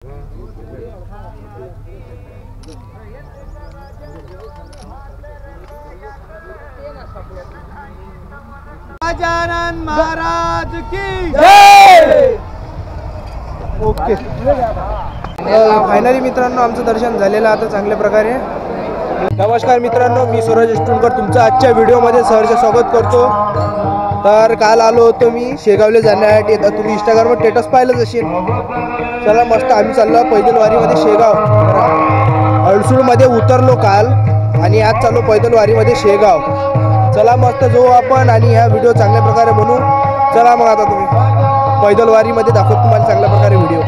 गजानन महाराज की जय। Okay, finally मित्रांनो आमचं दर्शन झालेलं आता चांगल्या प्रकारे। नमस्कार मित्रांनो, मी सूरज एस्टुनकर तुमचं आजच्या व्हिडिओमध्ये सहर्ष स्वागत करतो। तर काल आलो होतो मी शेगावला जाण्यासाठी। आता तुम्ही इंस्टाग्रामवर स्टेटस पाहिलंच असेल। चला मस्त आम्ही चाललो पैदल वारीमध्ये शेगाव। हळसूळमध्ये उतरलो काल आणि आज चाललो पैदल वारीमध्ये शेगाव। चला मस्त जाऊ आपण आणि हा व्हिडिओ चांगल्या प्रकारे बनवू। चला मग आता तुम्ही पैदल वारीमध्ये दाखवतो तुम्हाला चांगल्या प्रकारे व्हिडिओ।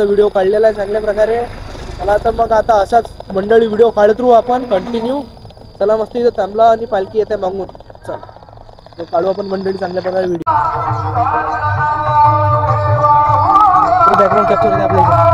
व्हिडिओ काढलेला आहे चांगल्या प्रकारे। चला तर मग आता असाच मंडळी व्हिडिओ काढत राहू आपण कंटिन्यू। चला मस्त इथे थांबला आणि पालखी येते मागून। चला काढू आपण मंडळी चांगल्या प्रकारे व्हिडिओ। बॅकग्राऊंड कॅप्चर होते आपल्या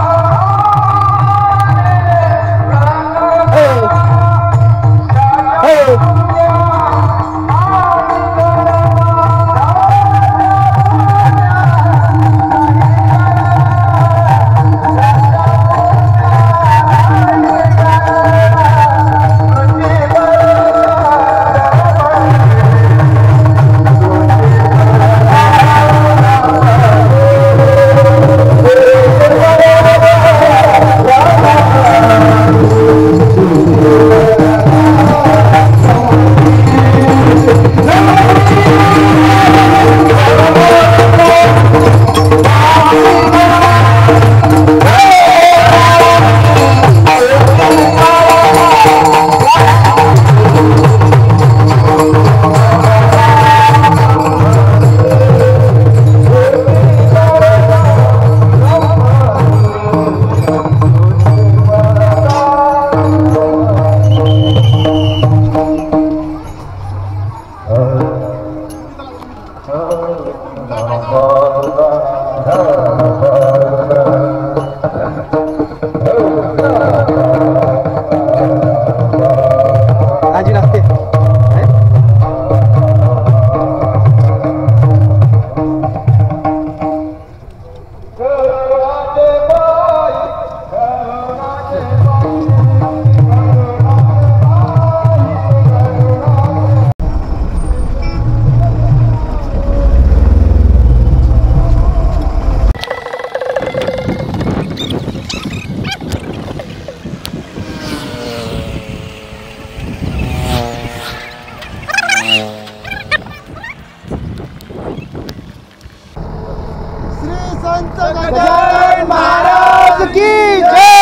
गजानन महाराज की जय।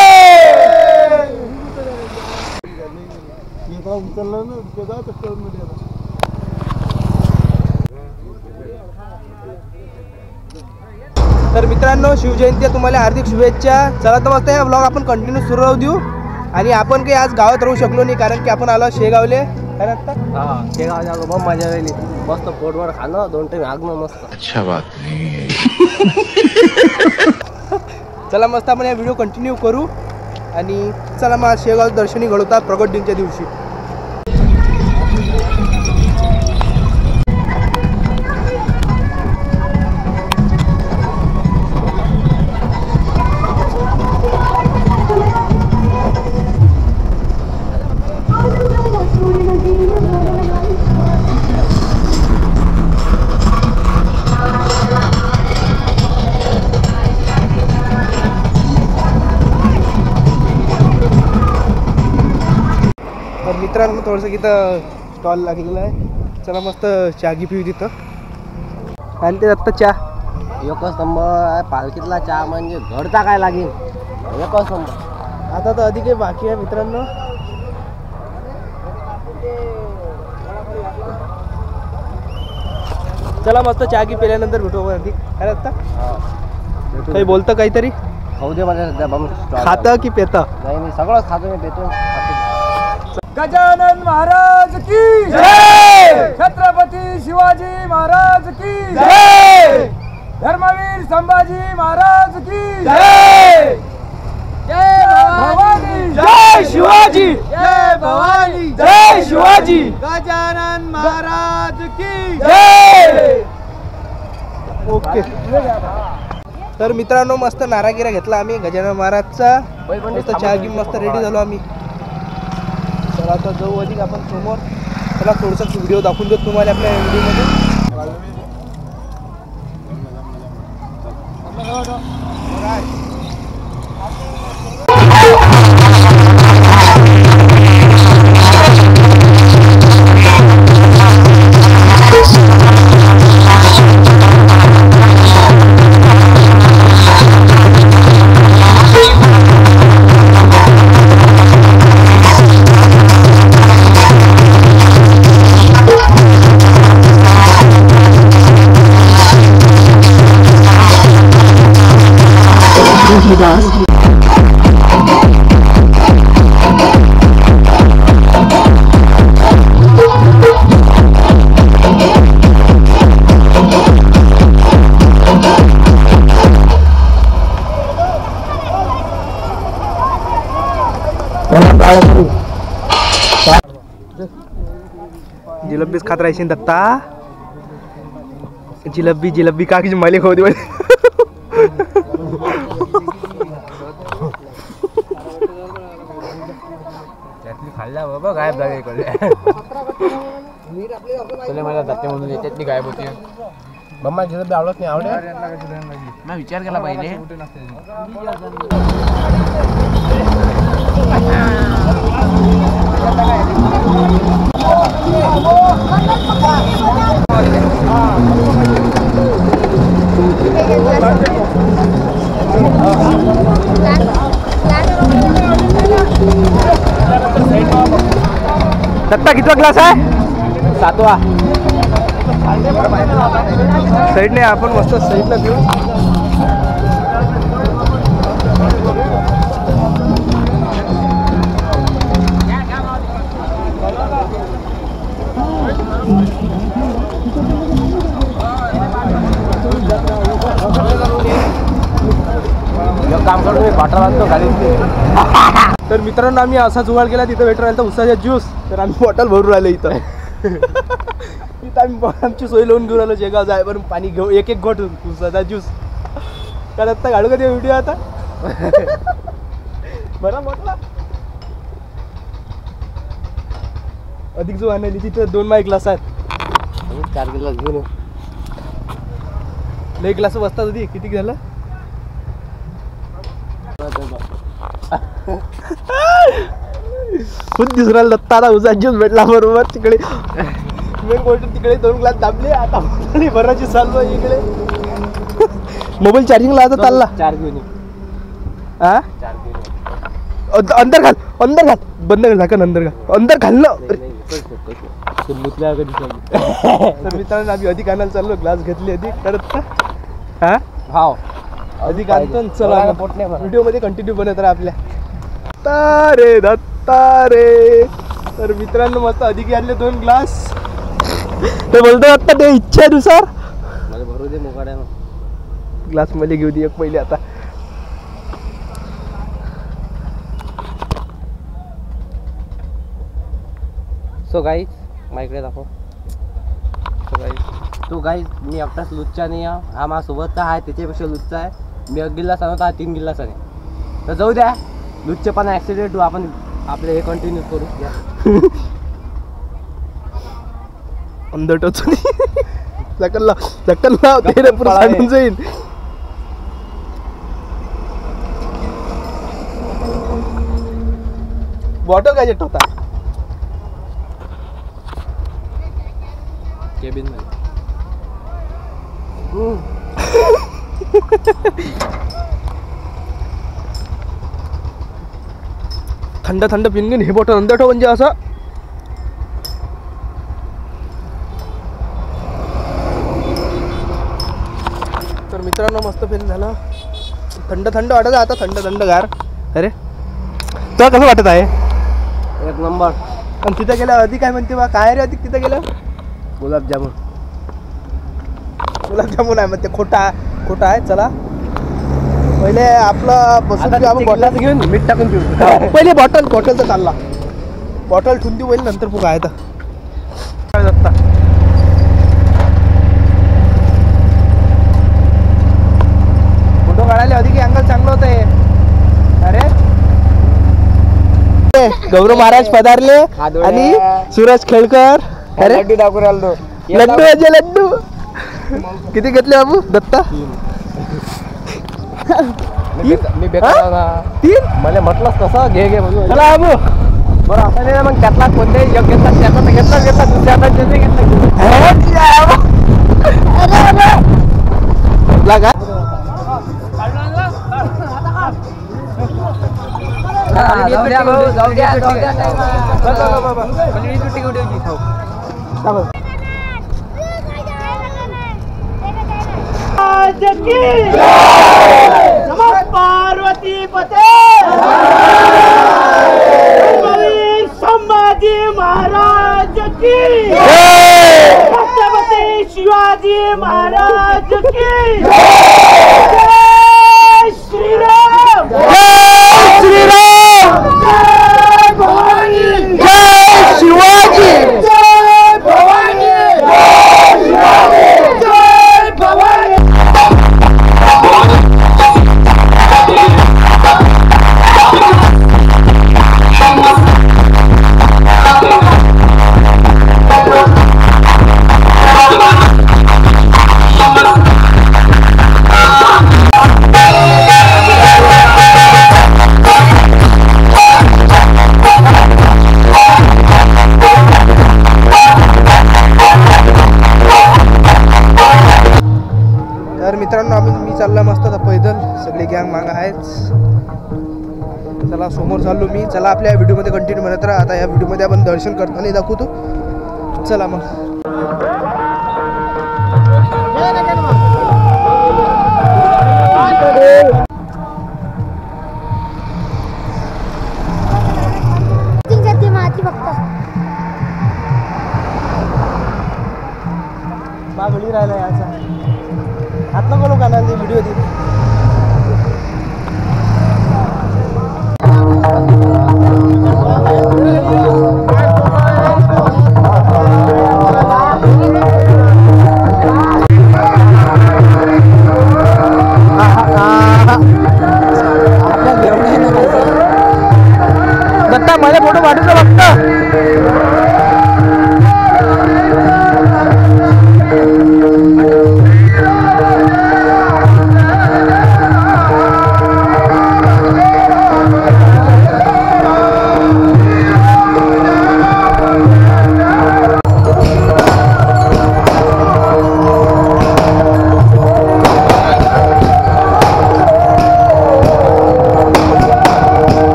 तर मित्रांनो शिवजयंती तुम्हाला हार्दिक शुभेच्छा। चला तर मस्त हे व्लॉग आपण कंटिन्यू सुरू राहू देऊ। आणि आपण काही आज गावात राहू शकलो नाही कारण की आपण आलो शेगावले. शेगावच्या खूप मजा राहिली. मस्त पोटवर खाणं 2 टाइम आगमन मस्त. अच्छा बात नाही. चला मस्त आपण या व्हिडिओ कंटिन्यू करू आणि चला मग शेगाव दर्शनी घडवतात प्रगट दिनच्या दिवशी. मित्रांनो थोडंसं इथं स्टॉल लागलेला आहे. चला मस्त चहा घी पिऊ तिथं. आणि ते आत्ता चहा एकच नंबर. पालखीतला चहा म्हणजे घरचा काय लागेल. एकच नंबर. आता तर अधिक बाकी आहे मित्रांनो. चला मस्त चहा घी पिल्यानंतर भेटू अधिक. काय आता काही बोलतं काहीतरी. खाऊ दे मला सध्या बम. खातं की पेतं. नाही सगळंच खातो मी पेतो. गजानन महाराज की जय. छत्रपती शिवाजी महाराज की जय. धर्मवीर संभाजी महाराज की जय. जय भवानी. जय शिवाजी. जय भवानी. जय शिवाजी. गजानन महाराज की जय. ओके. तर मित्रांनो मस्त नारागिरा घेतला आम्ही गजानन महाराजचा. मस्त चहा घेऊन मस्त रेडी झालो आम्ही. चला आता जाऊ अधिक आपण समोर. चला थोडंसं व्हिडिओ दाखवून देतो तुम्हाला आपल्या व्हिडिओमध्ये. जिलबीच खात राहायची दत्ता. जिलबी जिलबी का की मला खाऊ दे. खाल्ला बाबा गायब झाले इकडे. तुला मला जाते म्हणून याच्यातली गायब होती. मम्मा जिलबी आवडत नाही. आवडे मी विचार केला पाहिजे. दत्ता कितवा क्लास आहे. 7वा. साईडने आपण मस्त साईडला घेऊ. काम करून मी पाठवा बांधतो गाडीत. तर मित्रांनो आम्ही असा जुगाड केला. तिथं वेटर राहिला उसाचा ज्यूस. तर आम्ही बॉटल भरून राहिलो इथं. इथं आम्ही आमची सोय लावून घेऊन आलो शेगाव जाय पण पाणी घेऊ. एक एक घोट उसाचा ज्यूस. कारण आत्ता काढू का ते व्हिडिओ आता. बरं म्हटलं अधिक जो आहे तिथं 2 माय ग्लास आहेत. 4 ग्लास घेऊन लई ग्लास बसतात होती. किती झालं. खूप दिसरा दत्ताला उसा ज्यूस भेटला बरोबर. तिकडे मेन गोष्ट तिकडे 2 ग्लास दाबले. आता भराची चाललो इकडे. मोबाईल चार्जिंगला आता चालला. 4 घेऊन. हा 4 घेऊन. अंदर घाल अंदर घाल. बंद कर झाकण. अंदर घाल. अंदर घाल ना. तर मित्रांनो आम्ही अधिक आणायला चाललो. ग्लास घेतली अधिक करत. हा हाव अधिक आणतो. चला व्हिडिओ मध्ये कंटिन्यू बनत राहा आपल्या. दत्ता रे. तर मित्रांनो मस्त अधिक आणले 2 ग्लास. ते बोलतो आता ते इच्छेनुसार मला भरू दे मुकाड्या ग्लास मध्ये घेऊ दे एक पहिले आता. सो गाईज माझ्याकडे दाखव. तो गाईज मी एकटाच लुच्चा नाही आहे. हा माझ्यासोबतचा आहे त्याच्यापेक्षा लुच्चा आहे. मी 1 गिल्ला सांगतो हा 3 गिल्ला सांगे. तर जाऊ द्या लुच्चेपणा ॲक्सिडेंट हो. आपण आपले हे कंटिन्यू करू द्या. अंदर टोचून लकल ते पुढे सांगून जाईल. बॉटल काय होता केबिन मध्ये. थंड थंड पिन हे बॉटल अंदर ठेव म्हणजे असं. तर मित्रांनो मस्त पेन झालं. थंड थंड वाटत आहे आता. थंड थंड गार. अरे तुला कसं वाटत आहे? 1 नंबर. आणि तिथं गेलं अधिक काय म्हणते बा? काय रे अधिक तिथं गेलं? गुलाबजामुन. गुलाबजामुन आहे म्हणते. खोटा आहे. चला पहिले आपलं बसून घेऊ आपण. बॉटल घेऊन मीठ टाकून पिऊ. पहिले बॉटलचा चालला. बॉटल ठेवून देऊ पहिले नंतर पुढे आहे तर फोटो काढायला अधिक अँगल चांगलं होतं हे. अरे गौरव महाराज पधारले आणि सूरज खेळकर. अरे लड्डू दाखवून आलो. लड्डू अजय लड्डू. किती घेतले बाबू दत्ता? मी बेकार ना. 3 मला म्हटलंच तसं घे म्हणून. चला बाबू. बरं असं नाही ना मग त्यातला कोणत्याही जग घेतला त्याचा घेतला दुसऱ्या लागा जाऊ द्या. पार्वती पते संभाजी महाराज की. छत्रपती शिवाजी महाराज की. जय श्रीराम. जय श्रीराम. जय भवानी. जय शिवाजी. जय भवानी. जय भवानी. तर मित्रांनो मी चालला मस्त आता पैदल. सगळी गँग मागं आहेच. चला समोर चाललो मी. चला आपल्या व्हिडिओमध्ये कंटिन्यू म्हणत राहा. आता या व्हिडिओमध्ये आपण दर्शन करताना दाखवतो. चला मग. मागणी राहिला याचा आतला बोलू का ना व्हिडिओ दे. दत्ता मला फोटो पाठवतो फक्त.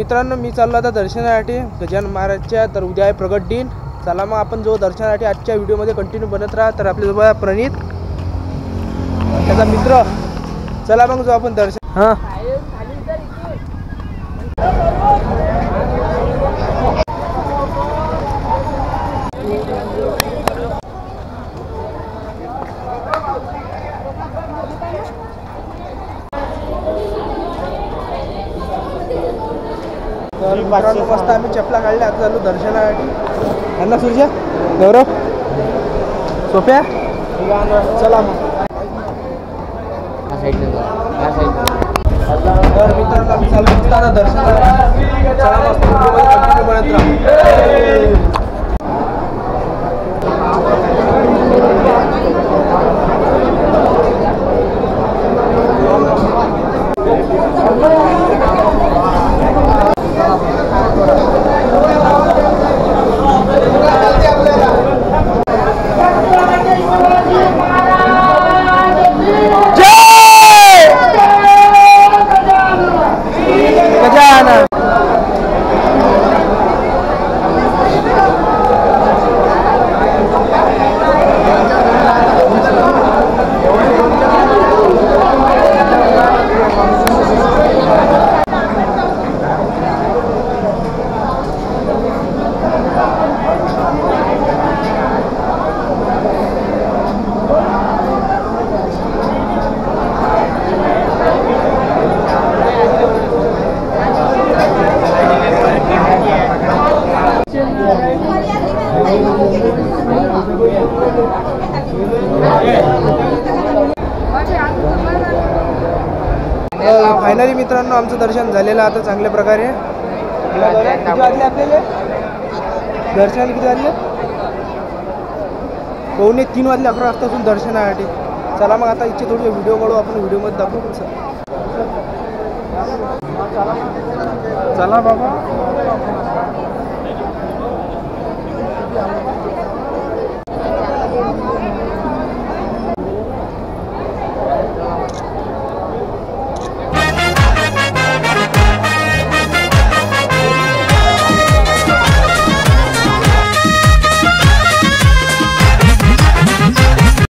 मित्रांनो मी चाललो आता दर्शनासाठी गजानन महाराजच्या. तर उद्या आहे प्रगट दिन. चला मग आपण जो दर्शनासाठी आजच्या व्हिडिओमध्ये कंटिन्यू बनत राहा. तर आपल्याजवळ आहे प्रणित त्याचा मित्र. चला मग जो आपण दर्शन हां तर मित्रांनो मस्त आम्ही चपला काढल्या. आता चालू दर्शनासाठी. यांना सूर्या गौरव सोप्या चला मग. तर मित्रांनो आम्ही चालू मस्त आता दर्शनासाठी. चला मस्त व्हिडिओमध्ये कंटिन्यू बनत राहा. फायनली मित्रांनो आमचं दर्शन झालेलं आता चांगल्या प्रकारे. किती वाजले आपल्याला दर्शनाला? किती वाजले? 2:45 वाजले. 11 वाजतापासून दर्शनासाठी. चला मग आता इच्छे थोडी व्हिडिओ काढू आपण. व्हिडिओमध्ये दाखवू. चला बाबा.